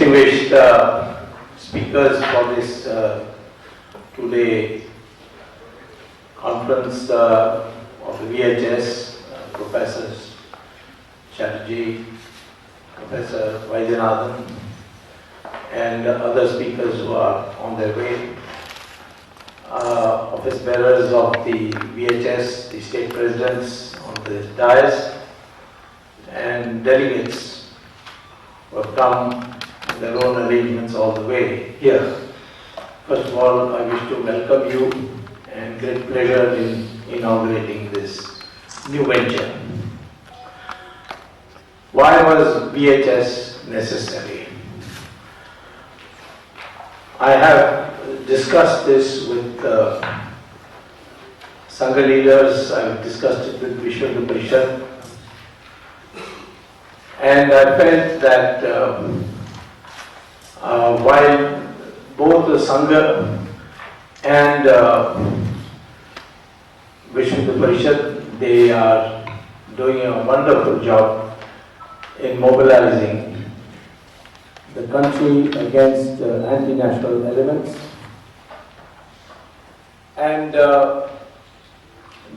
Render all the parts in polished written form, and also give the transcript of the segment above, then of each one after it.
distinguished speakers for this two-day conference of the VHS, Professors Chatterjee, Professor Vaidyanathan, and other speakers who are on their way, office bearers of the VHS, the state presidents on the dais, and delegates who have come in their own arrangements all the way here. First of all, I wish to welcome you and great pleasure in inaugurating this new venture. Why was VHS necessary? I have discussed this with Sangha leaders, I have discussed it with Vishwa Parishad, and I felt that while both the Sangha and Vishwa Parishad, they are doing a wonderful job in mobilizing the country against anti-national elements, and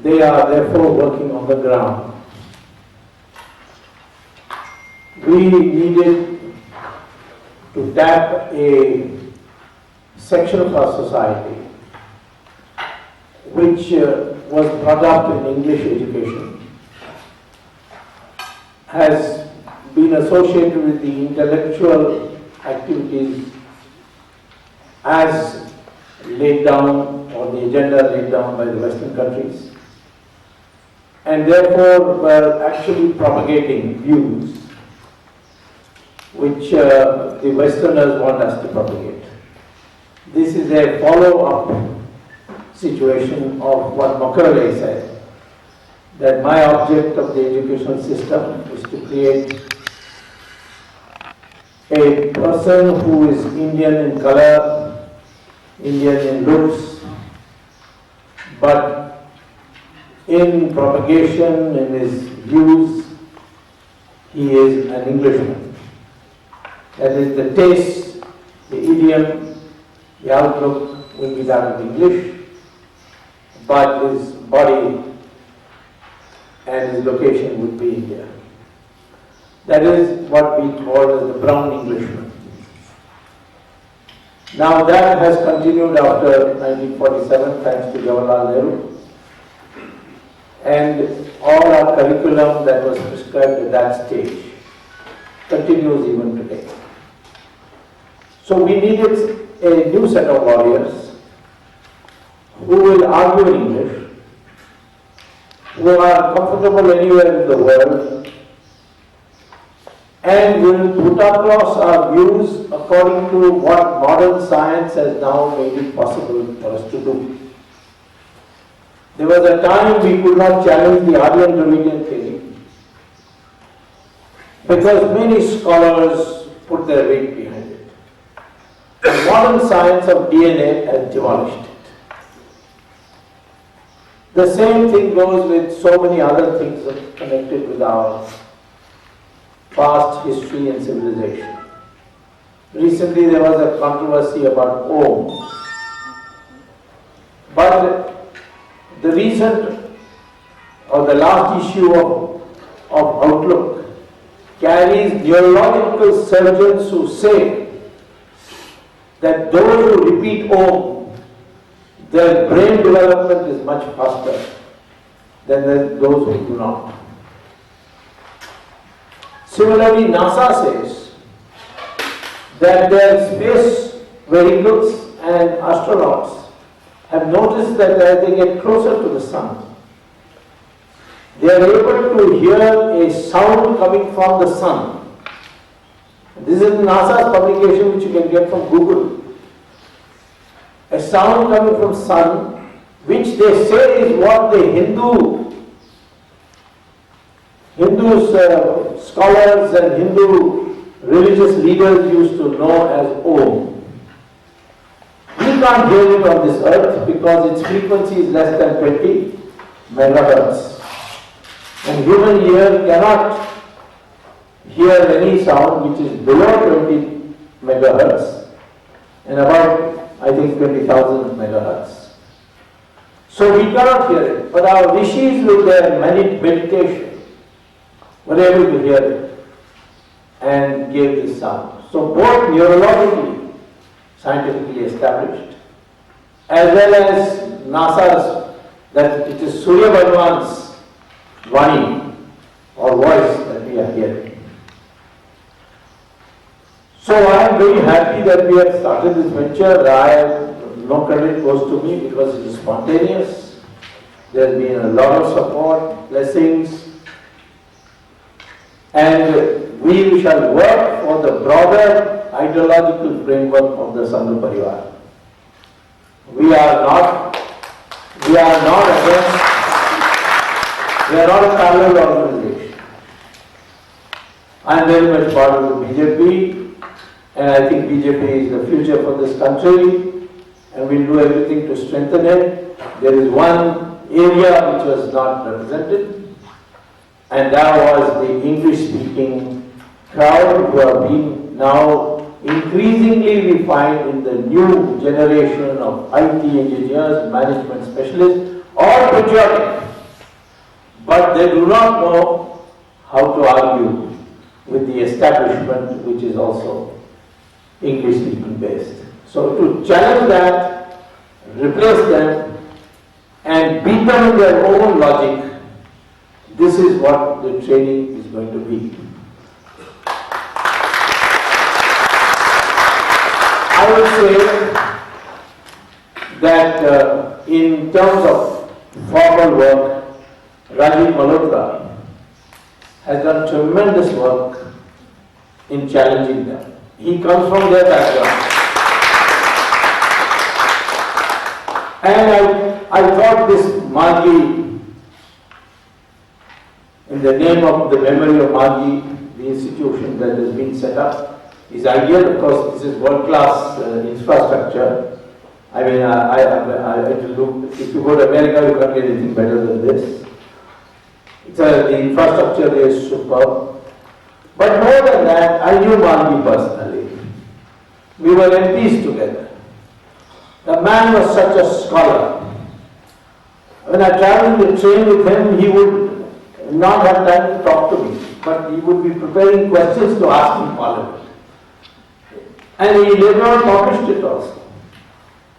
they are therefore working on the ground. We needed to tap a section of our society which was brought up in English education, has been associated with the intellectual activities as laid down, or the agenda laid down by the Western countries, and therefore were actually propagating views which the Westerners want us to propagate. This is a follow-up situation of what Machiavelli said, that my object of the educational system is to create a person who is Indian in color, Indian in looks, but in propagation, in his views, he is an Englishman. That is, the taste, the idiom, the outlook will be that of English, but his body and his location would be India. That is what we call as the brown Englishman. Now that has continued after 1947, thanks to Jawaharlal Nehru, and all our curriculum that was prescribed at that stage continues even today. So we needed a new set of warriors who will argue in English, who are comfortable anywhere in the world, and will put across our views according to what modern science has now made it possible for us to do. There was a time we could not challenge the Aryan-Dravidian theory because many scholars put their weight behind it. The modern science of DNA has demolished it. The same thing goes with so many other things connected with our past history and civilization. Recently there was a controversy about Om. But the recent or the last issue of Outlook carries neurological surgeons who say that those who repeat Om, their brain development is much faster than those who do not. Similarly, NASA says that their space vehicles and astronauts have noticed that as they get closer to the sun, they are able to hear a sound coming from the sun. This is NASA's publication, which you can get from Google. A sound coming from sun, which they say is what the Hindu scholars and Hindu religious leaders used to know as Om. We can't hear it on this earth because its frequency is less than 20 megahertz. And human ear cannot hear any sound which is below 20 megahertz and about, I think, 20,000 megahertz. So we cannot hear it, but our rishis with their meditation were able to hear it and gave this sound. So both neurologically, scientifically established, as well as NASA's, that it is Surya Bhagwan's Vani or voice that we are hearing. So I am very happy that we have started this venture. No credit goes to me because it is spontaneous. There has been a lot of support, blessings, and we shall work for the broader ideological framework of the Sangha Parivar. We are not a parallel organization. I am very much part of the BJP, and I think BJP is the future for this country, and we'll do everything to strengthen it. There is one area which was not represented, and that was the English-speaking crowd who have been now increasingly we find in the new generation of IT engineers, management specialists, all patriotic, but they do not know how to argue with the establishment which is also English-speaking based. So to challenge that, replace them, and beat them in their own logic, this is what the training is going to be. I would say that in terms of formal work, Rajiv Malhotra has done tremendous work in challenging them. He comes from their background. And I thought this Magi, in the name of the memory of Magi, the institution that has been set up, is ideal because this is world-class infrastructure. I mean, if you go to America, you can't get anything better than this. The infrastructure is superb. But more than that, I knew Magi personally. We were MPs together. The man was such a scholar. When I traveled in the train with him, he would not have time to talk to me, but he would be preparing questions to ask in Parliament. And he later on published it also.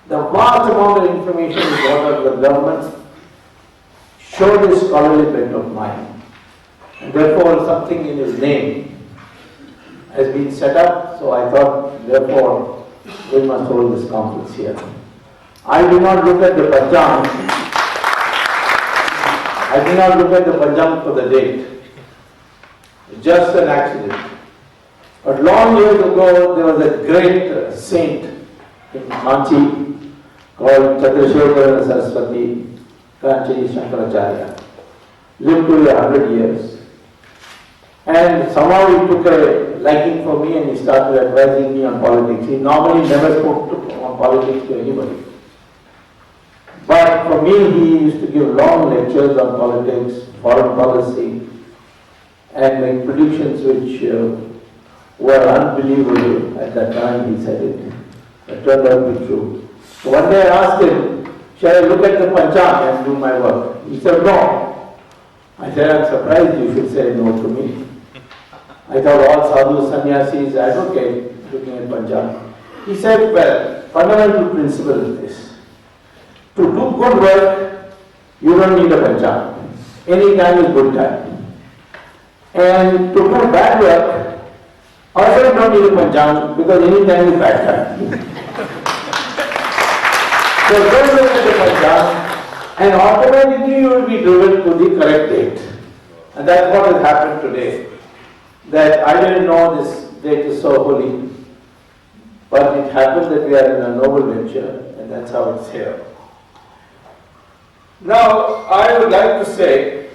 The vast amount of information he got out of the government showed his scholarly bent of mind. And therefore, something in his name has been set up, so I thought, therefore, we must hold this conference here. I do not look at the Pancham. I do not look at the Pancham for the date. It's just an accident. But long years ago, there was a great saint in Kanchi called Chandrasekhara Saraswati Kanchi Shankaracharya. Lived to 100 years. And somehow he took a liking for me and he started advising me on politics. He normally never spoke on politics to anybody. But for me, he used to give long lectures on politics, foreign policy, and make predictions which were unbelievable at that time. He said it. It turned out to be true. So one day I asked him, shall I look at the Pancham and do my work? He said, no. I said, I'm surprised you should say no to me. I thought all sadhus, sannyasis advocate looking at Pancham. He said, well, fundamental principle is this. To do good work, you don't need a Pancham. Any time is good time. And to do bad work, also you don't need a Pancham because any time is bad time. So don't look at the Pancham and automatically you will be driven to the correct date. And that's what has happened today. That I didn't know this date is so holy, but it happened that we are in a noble venture and that's how it's here. Now, I would like to say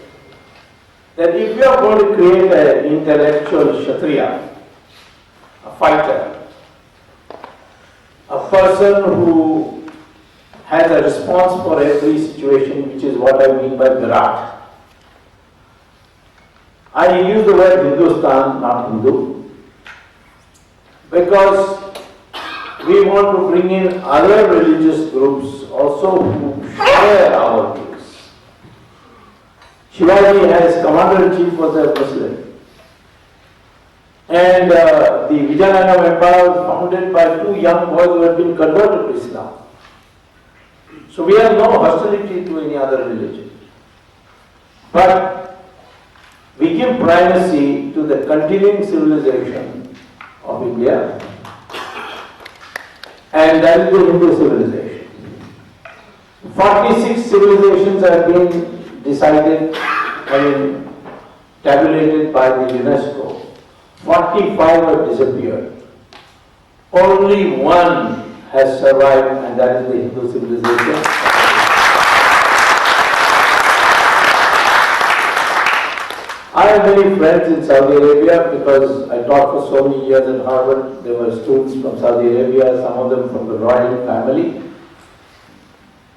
that if we are going to create an intellectual Kshatriya, a fighter, a person who has a response for every situation, which is what I mean by Virat. I use the word Hindustan, not Hindu. because we want to bring in other religious groups also who share our views. Shivaji, as Commander-in-Chief, was a Muslim. And the Vijayanagara Empire was founded by two young boys who had been converted to Islam. So we have no hostility to any other religion. But we give primacy to the continuing civilization of India, and that is the Hindu civilization. 46 civilizations have been decided, tabulated by the UNESCO. 45 have disappeared. Only one has survived, and that is the Hindu civilization. I have many friends in Saudi Arabia because I taught for so many years at Harvard. There were students from Saudi Arabia, some of them from the royal family.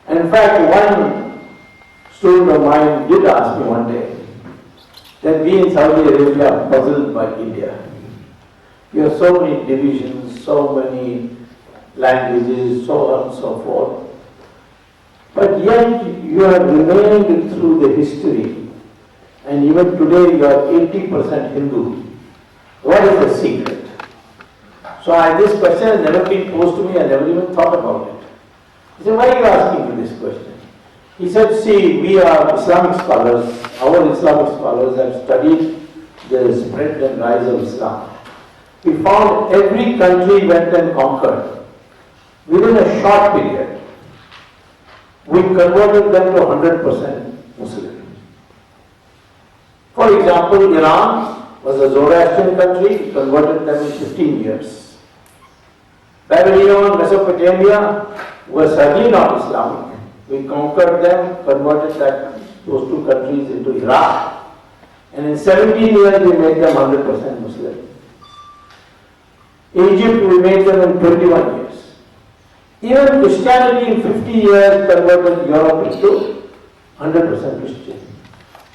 And in fact, one student of mine did ask me one day that we in Saudi Arabia are puzzled by India. We have so many divisions, so many languages, so on and so forth. But yet you have remained through the history. And even today you are 80% Hindu. What is the secret? So this question has never been posed to me, I never even thought about it. He said, why are you asking me this question? He said, see, we are Islamic scholars, our Islamic scholars have studied the spread and rise of Islam. We found every country went and conquered. Within a short period, we converted them to 100% Muslim. For example, Iran was a Zoroastrian country, we converted them in 15 years. Babylon, Mesopotamia was certainly not Islamic. We conquered them, converted those two countries into Iraq. And in 17 years we made them 100% Muslim. Egypt we made them in 21 years. Even Christianity in 50 years converted Europe into 100% Christian.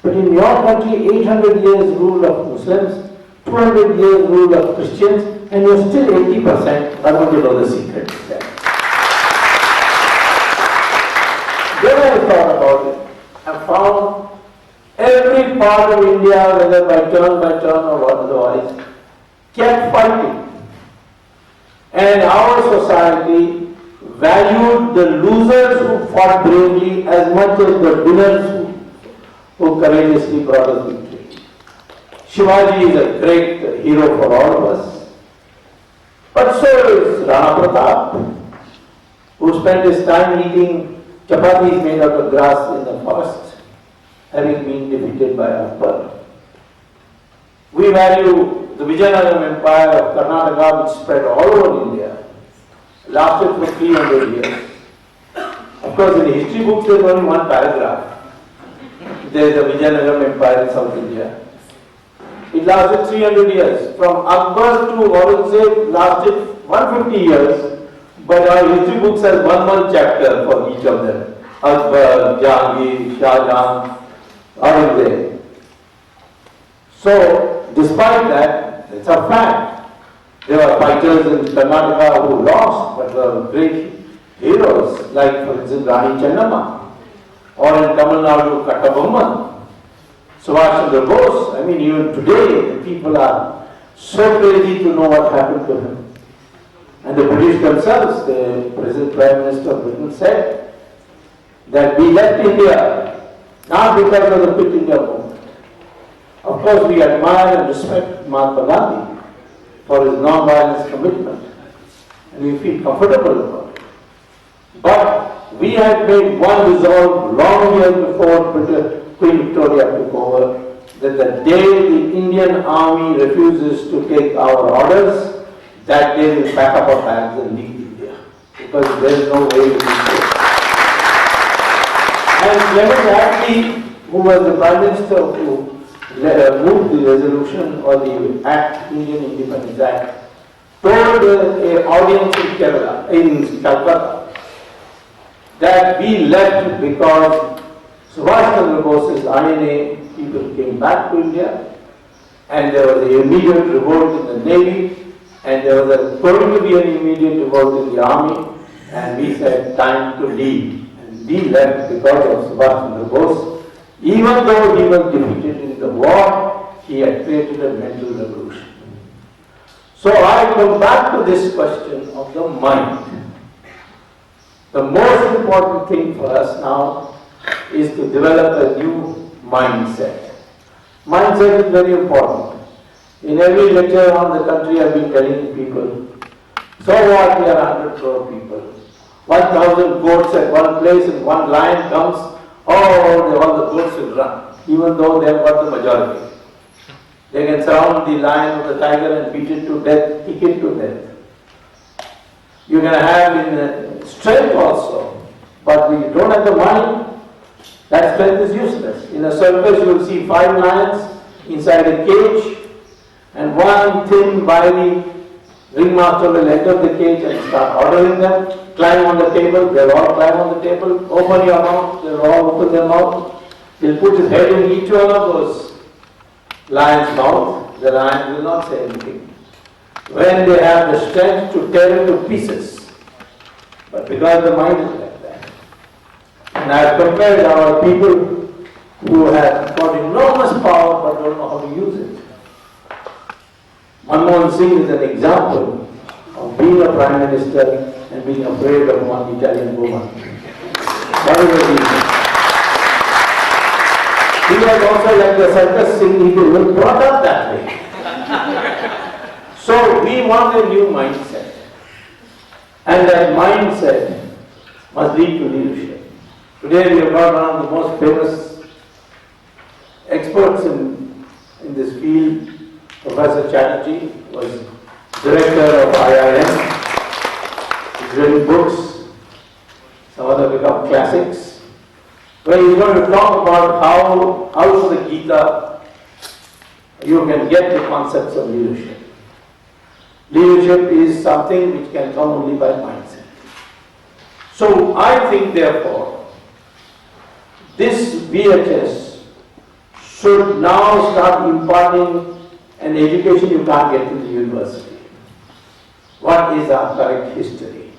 But in your country, 800 years rule of Muslims, 200 years rule of Christians, and you're still 80%. I want to know the secret. Then I thought about it. I found every part of India, whether by turn or otherwise, kept fighting. And our society valued the losers who fought bravely as much as the winners who courageously brought us victory. Shivaji is a great hero for all of us. But so is Rana Pratap, who spent his time eating chapatis made out of grass in the forest, having been defeated by Akbar. We value the Vijayanagara Empire of Karnataka, which spread all over India, lasted for 300 years. Of course, in the history books there is only one paragraph. There is the Vijayanagara Empire in South India. It lasted 300 years. From Akbar to Aurangzeb lasted 150 years, but our history books has one chapter for each of them. Akbar, Jahangir, Shah Jahan, Aurangzeb. So, despite that, it's a fact. There were fighters in Karnataka who lost, but were great heroes, like for instance Rani Chennamma. Or in Tamil Nadu, Kattabomman, Subhash Chandra Bose. I mean, even today, the people are so crazy to know what happened to him. And the British themselves, the present Prime Minister of Britain said that we left India not because of the Quit India movement. Of course, we admire and respect Mahatma Gandhi for his non-violence commitment, and we feel comfortable about it. But we had made one resolve long years before Queen Victoria took over, that the day the Indian army refuses to take our orders, that day we'll pack up our bags and leave India. Because there is no way we can go. And Clement Attlee, who was the Prime Minister who moved the resolution or the Act, Indian Independence Act, told an audience in Kerala, in Calcutta, that we left because Subhash Chandra Bose's INA people came back to India and there was an immediate revolt in the Navy and there was going to be an immediate revolt in the army, and we said, time to leave. And we left because of Subhash Chandra Bose. Even though he was defeated in the war, he had created a mental revolution. So I come back to this question of the mind. The most important thing for us now is to develop a new mindset. Mindset is very important. In every lecture around the country, I've been telling people, so what, we are 100 crore people. 1,000 goats at one place and one lion comes, all the goats will run, even though they have got the majority. They can surround the lion or the tiger and beat it to death, kick it to death. You can have in strength also, but when you don't have the mind, that strength is useless. In a circus, you will see 5 lions inside a cage, and one thin, wily ringmaster will enter the cage and start ordering them. Climb on the table, they'll all climb on the table. Open your mouth, they'll all open their mouth. He'll put his head in each one of those lion's mouth. The lion will not say anything. When they have the strength to tear into pieces, but because the mind is like that. And I have compared our people who have got enormous power but don't know how to use it. Manmohan Singh is an example of being a prime minister and being afraid of one Italian woman. That is the reason. He was also like the circus Singh, he was brought up that way. So we want a new mindset. And that mindset must lead to leadership. Today we have got one of the most famous experts in this field. Professor Chatterjee was director of IIM. He's written books, some of them become classics, where he's going to talk about how out of the Gita you can get the concepts of leadership. Leadership is something which can come only by mindset. So I think therefore, this VHS should now start imparting an education you can't get in the university. What is our correct history?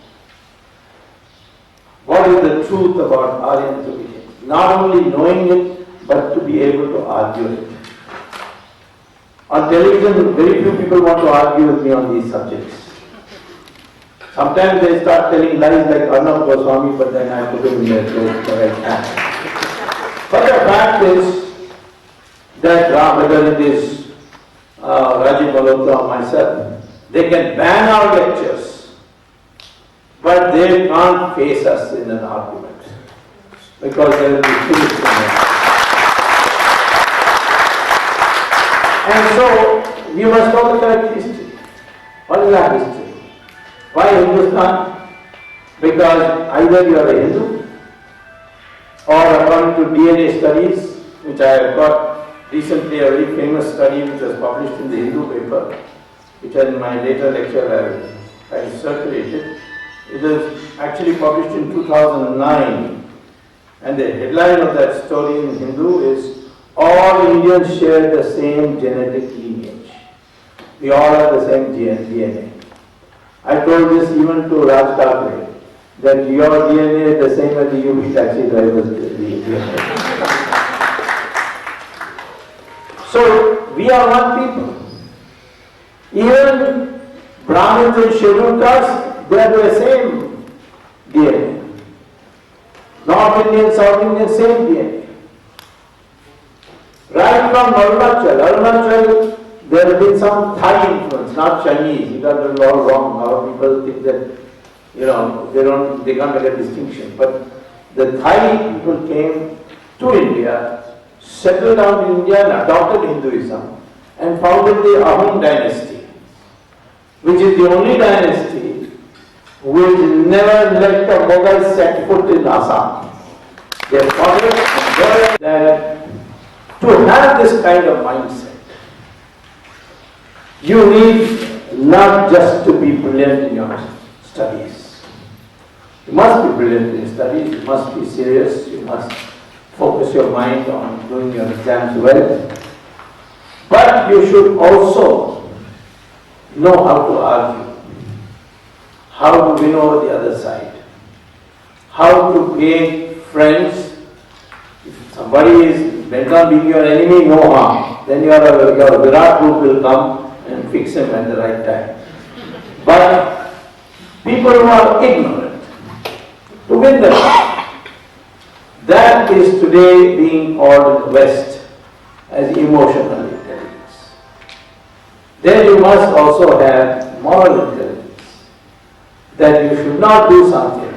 What is the truth about Aryan tradition? Not only knowing it, but to be able to argue it. On television, very few people want to argue with me on these subjects. Sometimes they start telling lies like Arnab Goswami, but then I put them in their clothes the right hand. But the fact is that whether it is Rajiv Malhotra or myself, they can ban our lectures, but they can't face us in an argument because there will be foolish. And so we must know the correct history. What is our history? Why Hindustan? Because either you are a Hindu, or according to DNA studies, which I have got recently a very famous study which was published in the Hindu paper, which in my later lecture I circulated. It was actually published in 2009, and the headline of that story in Hindu is, all Indians share the same genetic lineage. We all have the same DNA. I told this even to Raj Thackeray, that your DNA is the same as the UP taxi driver's DNA. So, we are one people. Even Brahmins and scheduled castes, they are the same DNA. North Indian, South Indian, same DNA. Right from Arunachal, there has been some Thai influence, not Chinese. You got it all wrong. Our people think that, they can't make a distinction. But the Thai people came to India, settled down in India and adopted Hinduism and founded the Ahom dynasty, which is the only dynasty which never let the Mughals set foot in Assam. They fought it and that to have this kind of mindset, you need not just to be brilliant in your studies. You must be brilliant in studies, you must be serious, you must focus your mind on doing your exams well. But you should also know how to argue, how to win over the other side, how to make friends. If somebody is bent on being your enemy, no harm. Then your Virat group will come and fix him at the right time. But people who are ignorant, to win them, that is today being called in the West as emotional intelligence. Then you must also have moral intelligence, that you should not do something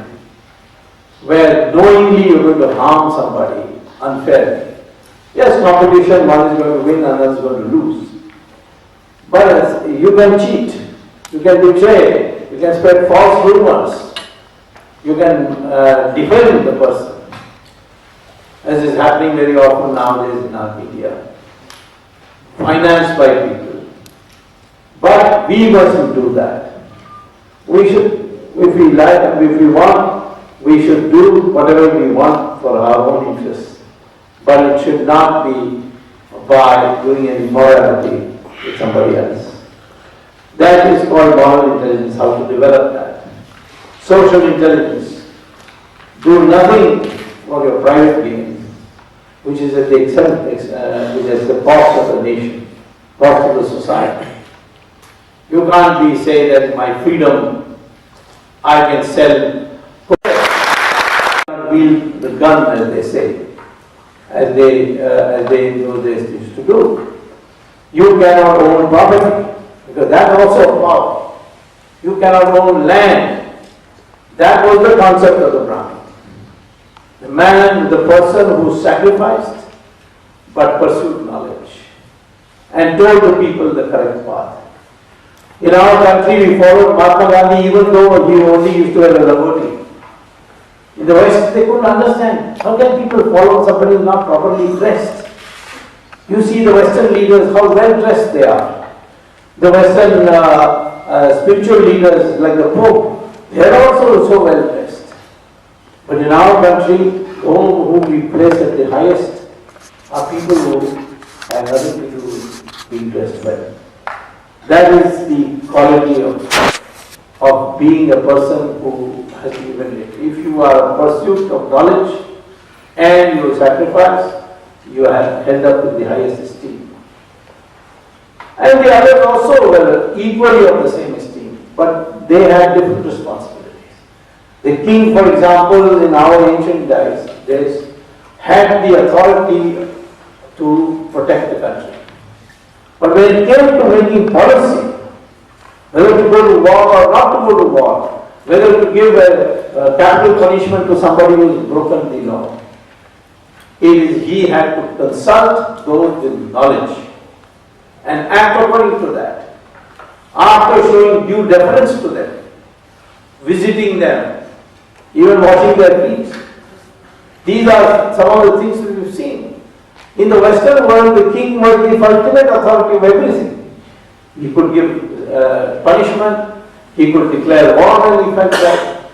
where knowingly you are going to harm somebody unfairly. Yes, competition, one is going to win, another is going to lose. But you can cheat, you can betray, you can spread false rumors, you can defend the person, as is happening very often nowadays in our media, financed by people. But we mustn't do that. We should, if we like, if we want, we should do whatever we want for our own interests. But it should not be by doing an immorality with somebody else. That is called moral intelligence, how to develop that. Social intelligence. Do nothing for your private gain, which is at the which is the cost of the nation, cost of the society. You can't be say that my freedom I can sell, wield the gun, as they say, as they used to do. You cannot own property, because that is also power. You cannot own land. That was the concept of the Brahmin. The man, the person who sacrificed but pursued knowledge and told the people the correct path. In our country, we followed Mahatma Gandhi even though he only used to wear a lavoti. In the West, they couldn't understand. How can people follow somebody who is not properly dressed? You see the Western leaders, how well dressed they are. The Western spiritual leaders like the Pope, they are also so well dressed. But in our country, whom we place at the highest are people who have nothing to do with being dressed well. That is the quality of being a person who has given it. If you are in pursuit of knowledge and you sacrifice, you are held up with the highest esteem. And the others also were equally of the same esteem, but they had different responsibilities. The king, for example, in our ancient days, had the authority to protect the country. But when it came to making policy, whether to go to war or not to go to war, whether to give a capital punishment to somebody who has broken the law, he had to consult those with knowledge and act according to that. After showing due deference to them, visiting them, even washing their feet. These are some of the things that we've seen. In the Western world, the king was the ultimate authority of everything. He could give punishment, he could declare war when he felt that,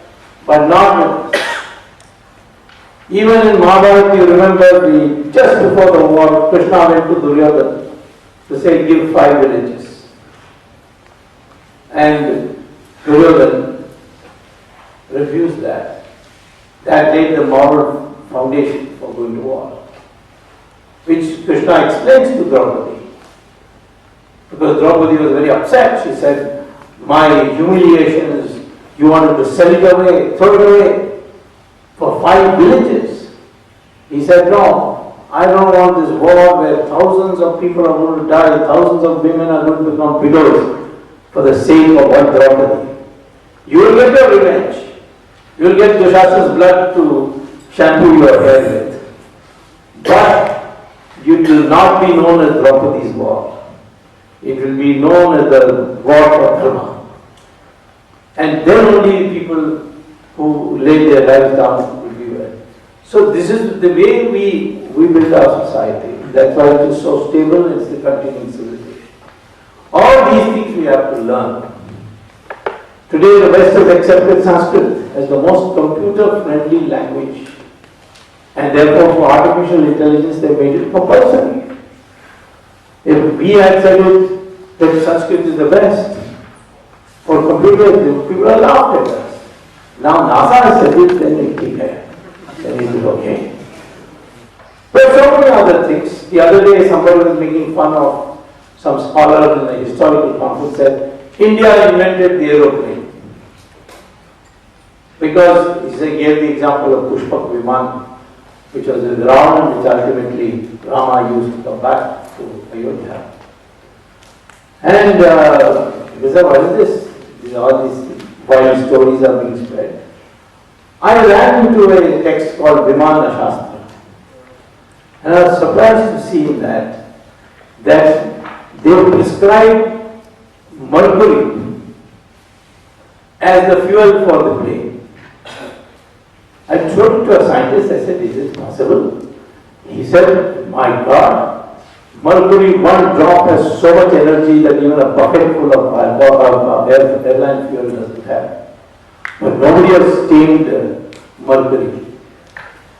but not with us. Even in Mahabharata, you remember just before the war, Krishna went to Duryodhana to say, give 5 villages. And Duryodhana refused that. That laid the moral foundation for going to war, which Krishna explains to Draupadi. Because Draupadi was very upset. She said, my humiliation is, you wanted to sell it away, throw it away for 5 villages. He said, no, I don't want this war where thousands of people are going to die, thousands of women are going to become widows for the sake of one Draupadi. You will get your revenge. You will get Dushasa's blood to shampoo your hair with. But it will not be known as Draupadi's war. It will be known as the war for Dharma. And then only people who lay their lives down will be well. So this is the way we build our society. That's why it is so stable, it's the continuing civilization. All these things we have to learn. Today the West has accepted Sanskrit as the most computer-friendly language. And therefore for artificial intelligence they made it compulsory. If we had said it, that Sanskrit is the best, for computers, people are laughed at us. Now NASA has said it, then it will then it is okay. But so many other things. The other day somebody was making fun of some scholar in a historical conference said, India invented the aeroplane. Because he gave the example of Pushpak Viman, which was with Ravana, which ultimately Rama used to come back to Ayodhya. And he said, what is this? All these wild stories are being spread. I ran into a text called Vimana Shastra. And I was surprised to see in that they prescribe mercury as the fuel for the plane. I showed it to a scientist, I said, is it possible? He said, my God, mercury, one drop has so much energy that even a bucket full of airline fuel doesn't have. But nobody has steamed mercury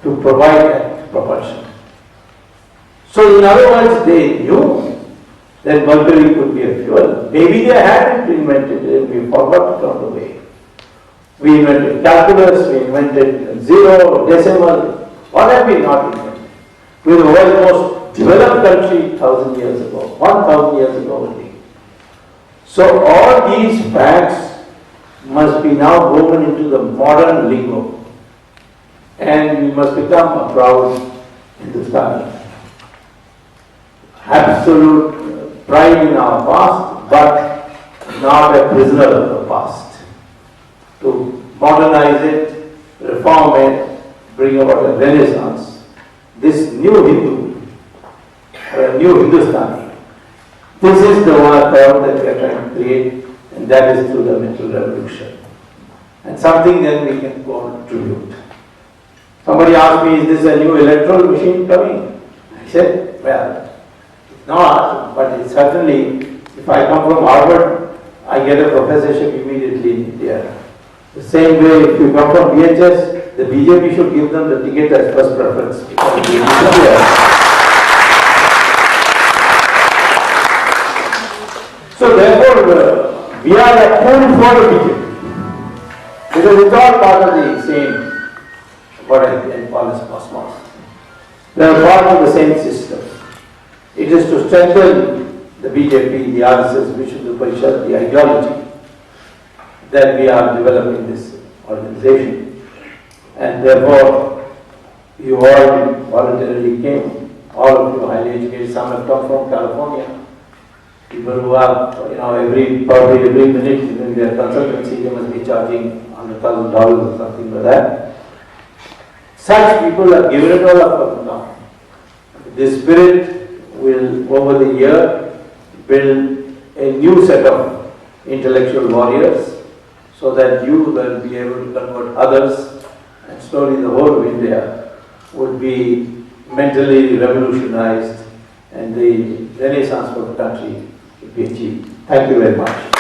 to provide that propulsion. So in other words, they knew that mercury could be a fuel. Maybe they hadn't invented it, we forgot it on the way. We invented calculus, we invented zero, decimal. What have we not invented? We were the world's most developed country 1,000 years ago, 1,000 years ago only. So all these facts must be now woven into the modern lingo. And we must become a proud Hindustani. Absolute pride in our past, but not a prisoner of the past. To modernize it, reform it, bring about a renaissance. This new Hindu, or a new Hindustani, this is the one term that we are trying to create, and that is through the mental revolution. And something then we can go on tribute. Somebody asked me, is this a new electoral machine coming? I said, well, it's not, but it's certainly, if I come from Harvard, I get a professorship immediately in India. The same way, if you come from VHS, the BJP should give them the ticket as first preference. So therefore, we are a tool for the BJP. Because it's all part of the same, what I can call as cosmos. They are part of the same system. It is to strengthen the BJP, the RSS, Vishnu Parishad, the ideology that we are developing this organization. And therefore, you all voluntarily came, all of you highly educated, some have come from California. People who have, probably every minute in their consultancy, they must be charging $100,000 or something like that. Such people have given it all up now. This spirit will, over the year, build a new set of intellectual warriors so that you will be able to convert others, and slowly the whole of India would be mentally revolutionized and the renaissance for the country would be achieved. Thank you very much.